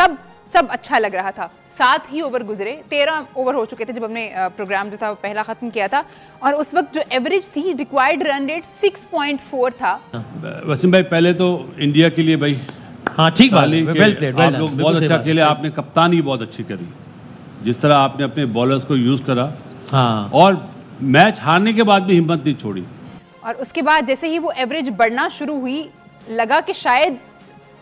सब अच्छा लग रहा था। 7 ही ओवर गुजरे, 13 ओवर हो चुके थे जब हमने प्रोग्राम जो था पहला खत्म किया था, और उस वक्त जो एवरेज थी रिक्वायर्ड रन रेट 6.4 था। वसीम भाई, पहले तो इंडिया के लिए भाई हाँ ठीक बात है, वेल प्लेड, आप लोग बहुत अच्छा खेले, आपने कप्तानी बहुत अच्छी करी, जिस तरह आपने अपने बॉलर्स को यूज करा, हाँ, और मैच हारने के बाद भी हिम्मत नहीं छोड़ी। और उसके बाद जैसे ही वो एवरेज बढ़ना शुरू हुई, लगा कि शायद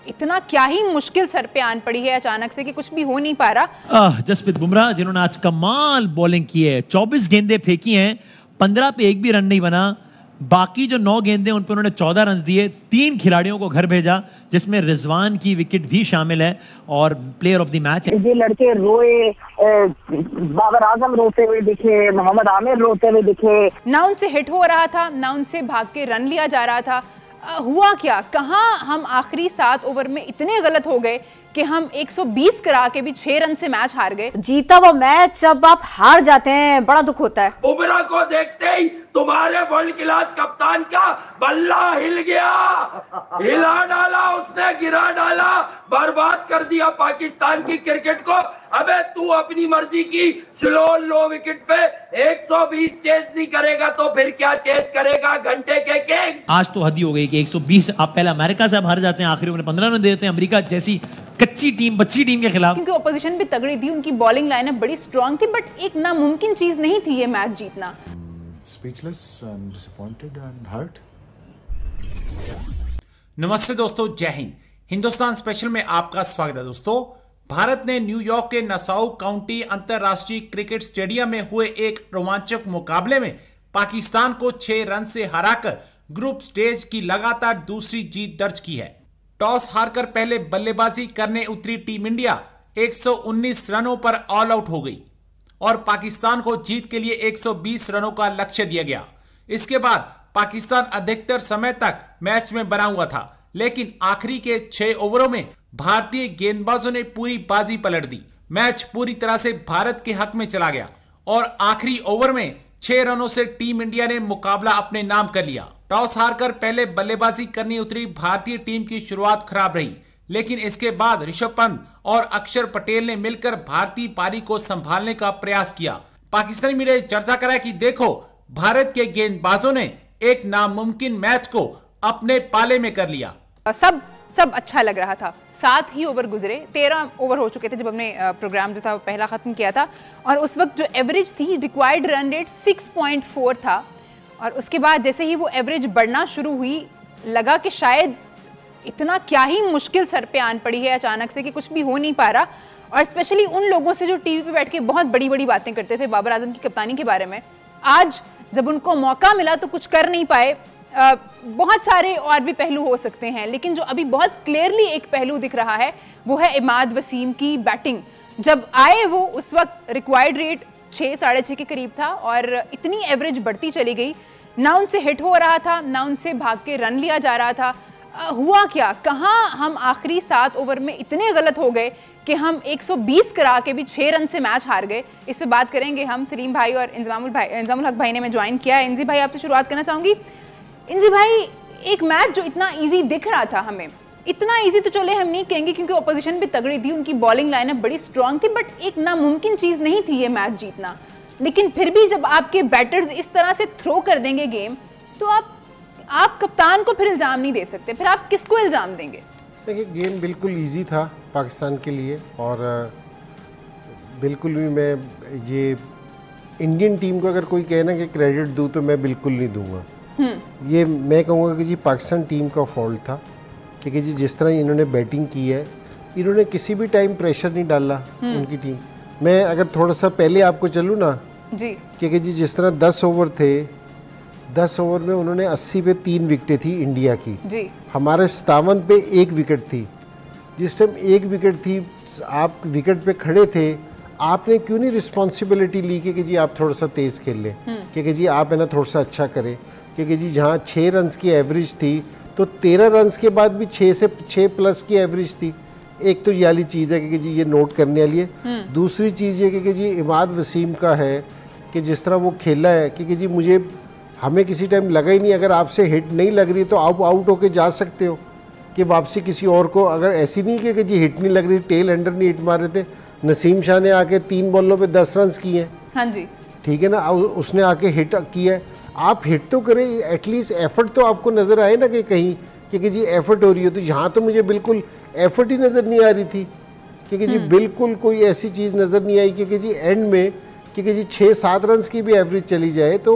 इतना क्या ही मुश्किल सर पे आन पड़ी है अचानक से कि कुछ भी हो नहीं पा रहा। जसप्रीत बुमराह जिन्होंने आज कमाल बॉलिंग की है, 24 गेंदें फेंकी हैं, 15 पे एक भी रन नहीं बना, बाकी जो 9 गेंदें उन पर उन्होंने 14 रन दिए, 3 खिलाड़ियों को घर भेजा जिसमें रिजवान की विकेट भी शामिल है और प्लेयर ऑफ द मैच है। ये लड़के रोए, बाबर आजम रोते हुए दिखे, मोहम्मद आमिर रोते हुए दिखे, ना उनसे हिट हो रहा था, ना उनसे भाग के रन लिया जा रहा था। हुआ क्या, कहां हम आखिरी 7 ओवर में इतने गलत हो गए कि हम 120 करा के भी 6 रन से मैच हार गए। जीता वो मैच जब आप हार जाते हैं बड़ा दुख होता है। बुमराह को देखते ही तुम्हारे वर्ल्ड क्लास कप्तान का बल्ला हिल गया, हिला डाला उसने, गिरा डाला, बर्बाद कर दिया पाकिस्तान की क्रिकेट को। अबे तू अपनी मर्जी की स्लो लो विकेट पे 120 चेस नहीं करेगा तो फिर क्या चेस करेगा, घंटे के किंग। आज तो हद ही हो गई कि 120 आप पहले अमेरिका से आप हार जाते हैं, आखिरी में 15 रन देते हैं अमेरिका जैसी कच्ची टीम, बच्ची टीम के खिलाफ, क्योंकि ऑपोजिशन भी तगड़ी थी, उनकी बॉलिंग लाइनअप बड़ी स्ट्रांग थी, बट एक नामुमकिन चीज नहीं थी ये मैच जीतना। Speechless and disappointed and hurt. नमस्ते दोस्तों, जय हिंद। हिंदुस्तान स्पेशल में आपका स्वागत है। दोस्तों, भारत ने न्यूयॉर्क के नसाउ काउंटी अंतरराष्ट्रीय क्रिकेट स्टेडियम में हुए एक रोमांचक मुकाबले में पाकिस्तान को 6 रन से हराकर ग्रुप स्टेज की लगातार दूसरी जीत दर्ज की है। टॉस हारकर पहले बल्लेबाजी करने उतरी टीम इंडिया 119 रनों पर ऑल आउट हो गई और पाकिस्तान को जीत के लिए 120 रनों का लक्ष्य दिया गया। इसके बाद पाकिस्तान अधिकतर समय तक मैच में बना हुआ था, लेकिन आखिरी के 6 ओवरों में भारतीय गेंदबाजों ने पूरी बाजी पलट दी। मैच पूरी तरह से भारत के हक में चला गया और आखिरी ओवर में 6 रनों से टीम इंडिया ने मुकाबला अपने नाम कर लिया। टॉस हारकर पहले बल्लेबाजी करने उतरी भारतीय टीम की शुरुआत खराब रही, लेकिन इसके बाद ऋषभ पंत और अक्षर पटेल ने मिलकर भारतीय पारी को संभालने का प्रयास किया। पाकिस्तानी मीडिया ने चर्चा करा कि देखो, भारत के गेंदबाजों ने एक नामुमकिन मैच को अपने पाले में कर लिया। सब अच्छा लग रहा था। 7 ही ओवर गुजरे, 13 ओवर हो चुके थे जब हमने प्रोग्राम जो था पहला खत्म किया था, और उस वक्त जो एवरेज थी रिक्वायर्ड रन रेट 6.4 था। और उसके बाद जैसे ही वो एवरेज बढ़ना शुरू हुई, लगा कि शायद इतना क्या ही मुश्किल सर पे आन पड़ी है अचानक से कि कुछ भी हो नहीं पा रहा। और स्पेशली उन लोगों से जो टीवी पे बैठ के बहुत बड़ी बड़ी बातें करते थे बाबर आजम की कप्तानी के बारे में, आज जब उनको मौका मिला तो कुछ कर नहीं पाए। बहुत सारे और भी पहलू हो सकते हैं, लेकिन जो अभी बहुत क्लियरली एक पहलू दिख रहा है वो है इमाद वसीम की बैटिंग। जब आए वो उस वक्त रिक्वायर्ड रेट 6 साढ़े 6 के करीब था और इतनी एवरेज बढ़ती चली गई, ना उनसे हिट हो रहा था, ना उनसे भाग के रन लिया जा रहा था। हुआ क्या, कहां हम आखिरी 7 ओवर में इतने गलत हो गए कि हम 120 करा के भी 6 रन से मैच हार गए। इस पे बात करेंगे हम। सलीम भाई और इंजामुल हक भाई ने मैं ज्वाइन किया है। इंजी भाई, आपसे शुरुआत करना चाहूंगी। इंजी भाई, एक मैच जो इतना इजी दिख रहा था हमें, इतना इजी तो चले हम नहीं कहेंगे क्योंकि ऑपोजिशन भी तगड़ी थी, उनकी बॉलिंग लाइनअप बड़ी स्ट्रांग थी, बट एक नामुमकिन चीज नहीं थी ये मैच जीतना। लेकिन फिर भी जब आपके बैटर्स इस तरह से थ्रो कर देंगे गेम, तो आप कप्तान को फिर इल्जाम नहीं दे सकते, फिर आप किसको इल्जाम देंगे? देखिए, गेम बिल्कुल इजी था पाकिस्तान के लिए और बिल्कुल भी मैं ये इंडियन टीम को अगर कोई कहे ना कि क्रेडिट दूँ तो मैं बिल्कुल नहीं दूंगा। ये मैं कहूँगा कि जी पाकिस्तान टीम का फॉल्ट था, क्योंकि जी जिस तरह इन्होंने बैटिंग की है, इन्होंने किसी भी टाइम प्रेशर नहीं डाला उनकी टीम। मैं अगर थोड़ा सा पहले आपको चलूँ ना जी, क्योंकि जी जिस तरह 10 ओवर थे, 10 ओवर में उन्होंने 80 पे 3 विकेटें थी इंडिया की जी। हमारे 57 पे 1 विकेट थी। जिस टाइम 1 विकेट थी, आप विकेट पे खड़े थे, आपने क्यों नहीं रिस्पॉन्सिबिलिटी ली कि जी आप थोड़ा सा तेज़ खेल लें, क्योंकि जी आप है ना थोड़ा सा अच्छा करें, क्योंकि जी जहाँ 6 रन की एवरेज थी तो 13 रन के बाद भी 6 प्लस की एवरेज थी। एक तो ये वाली चीज़ है कि जी ये नोट करने वाली है। दूसरी चीज़ ये कि जी इमाद वसीम का है कि जिस तरह वो खेला है, क्योंकि जी हमें किसी टाइम लगा ही नहीं, अगर आपसे हिट नहीं लग रही तो आप आउट होके जा सकते हो, कि वापसी किसी और को, अगर ऐसी नहीं कि जी हिट नहीं लग रही, टेल एंडर नहीं हिट मार रहे थे, नसीम शाह ने आके 3 बॉलों पे 10 रन किए हैं। हाँ जी, ठीक है ना, उसने आके हिट किया है। आप हिट तो करें, एटलीस्ट एफर्ट तो आपको नज़र आए ना कि कहीं कि जी एफर्ट हो रही हो। तो यहाँ तो मुझे बिल्कुल एफर्ट ही नज़र नहीं आ रही थी, क्योंकि जी बिल्कुल कोई ऐसी चीज़ नज़र नहीं आई, क्योंकि जी एंड में क्योंकि जी 6-7 रन की भी एवरेज चली जाए तो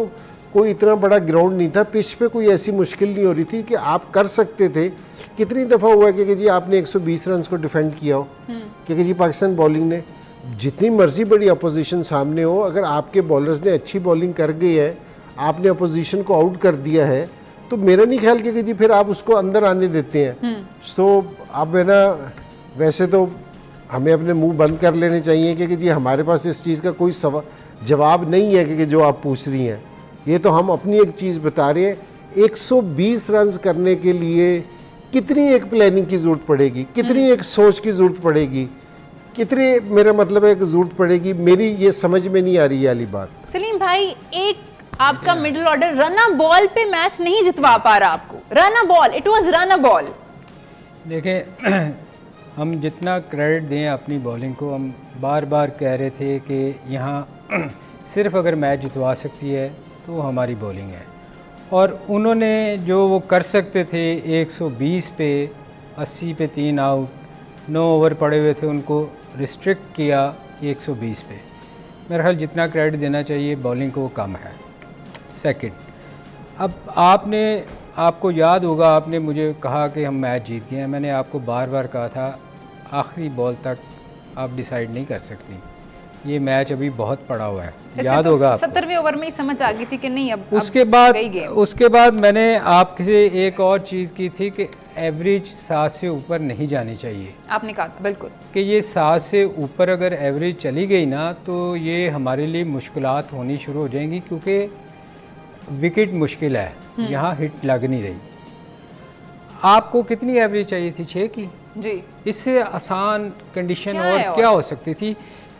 कोई इतना बड़ा ग्राउंड नहीं था, पिच पे कोई ऐसी मुश्किल नहीं हो रही थी कि आप कर सकते थे। कितनी दफ़ा हुआ है कि जी आपने 120 रन को डिफेंड किया हो, क्योंकि जी पाकिस्तान बॉलिंग ने जितनी मर्जी बड़ी अपोजिशन सामने हो, अगर आपके बॉलर्स ने अच्छी बॉलिंग कर गई है, आपने अपोजिशन को आउट कर दिया है, तो मेरा नहीं ख्याल कि जी फिर आप उसको अंदर आने देते हैं। सो अब है ना, वैसे तो हमें अपने मुंह बंद कर लेने चाहिए कि जी हमारे पास इस चीज़ का कोई जवाब नहीं है कि जो आप पूछ रही हैं। ये तो हम अपनी एक चीज़ बता रहे हैं, 120 रन करने के लिए कितनी एक प्लानिंग की ज़रूरत पड़ेगी, कितनी एक सोच की ज़रूरत पड़ेगी, कितनी, मेरा मतलब है कि ज़रूरत पड़ेगी, मेरी ये समझ में नहीं आ रही है वाली बात। सलीम भाई, एक आपका middle order run a ball पे मैच नहीं जितवा पा रहा आपको। Run a ball, it was run a ball. देखें, हम जितना क्रेडिट दें अपनी बॉलिंग को, हम बार बार कह रहे थे कि यहाँ सिर्फ अगर मैच जितवा सकती है तो हमारी बॉलिंग है, और उन्होंने जो वो कर सकते थे 120 पे 80 पे 3 आउट, 9 ओवर पड़े हुए थे, उनको रिस्ट्रिक्ट किया 120 पे। मेरा ख्याल जितना क्रेडिट देना चाहिए बॉलिंग को वो कम है। सेकंड, अब आपको याद होगा, आपने मुझे कहा कि हम मैच जीत गए हैं। मैंने आपको बार बार कहा था आखिरी बॉल तक आप डिसाइड नहीं कर सकती, ये मैच अभी बहुत पड़ा हुआ है। याद होगा आपको 70वें ओवर में ही समझ आ गई थी कि नहीं, अब उसके बाद मैंने आपसे एक और चीज़ की थी कि एवरेज 7 से ऊपर नहीं जानी चाहिए। आपने कहा बिल्कुल कि ये 7 से ऊपर अगर एवरेज चली गई ना, तो ये हमारे लिए मुश्किलात होनी शुरू हो जाएंगी, क्योंकि विकेट मुश्किल है, यहाँ हिट लग नहीं रही। आपको कितनी एवरेज चाहिए थी? 6 की जी। इससे आसान कंडीशन और क्या हो सकती थी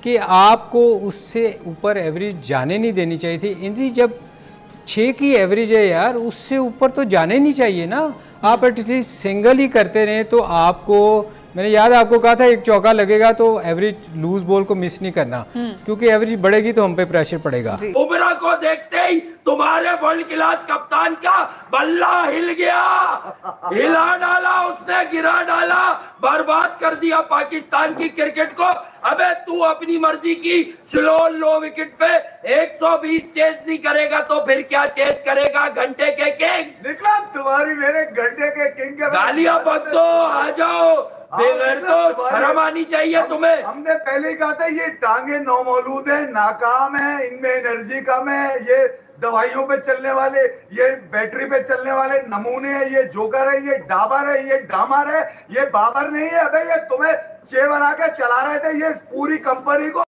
कि आपको उससे ऊपर एवरेज जाने नहीं देनी चाहिए थी। इनजी जब 6 की एवरेज है यार, उससे ऊपर तो जाने नहीं चाहिए ना। आप एटलीस्ट सिंगल ही करते रहे तो आपको, मैंने याद आपको कहा था एक चौका लगेगा तो एवरेज लूज बॉल को मिस नहीं करना, क्योंकि एवरेज बढ़ेगी तो हम पे प्रेशर पड़ेगा। बुमराह को देखते ही तुम्हारे वर्ल्ड क्लास कप्तान का बल्ला हिल गया, हिला डाला उसने, गिरा डाला, बर्बाद कर दिया पाकिस्तान की क्रिकेट को। अबे तू अपनी मर्जी की स्लो लो विकेट पे 120 चेस नहीं करेगा तो फिर क्या चेस करेगा? घंटे के किंग निकला तुम्हारी मेरे घंटे के किंग के गालियां बक दो, आ जाओ, बेगर तो शर्म आनी चाहिए तुम्हें। हमने पहले ही कहा था ये टांगे नौमौलूद है, नाकाम है, इनमें एनर्जी कम है, ये दवाइयों पे चलने वाले, ये बैटरी पे चलने वाले नमूने हैं, ये जोकर है, ये डाबर है, ये डामर है, ये बाबर नहीं है। अबे ये तुम्हें चे बना के चला रहे थे ये पूरी कंपनी को।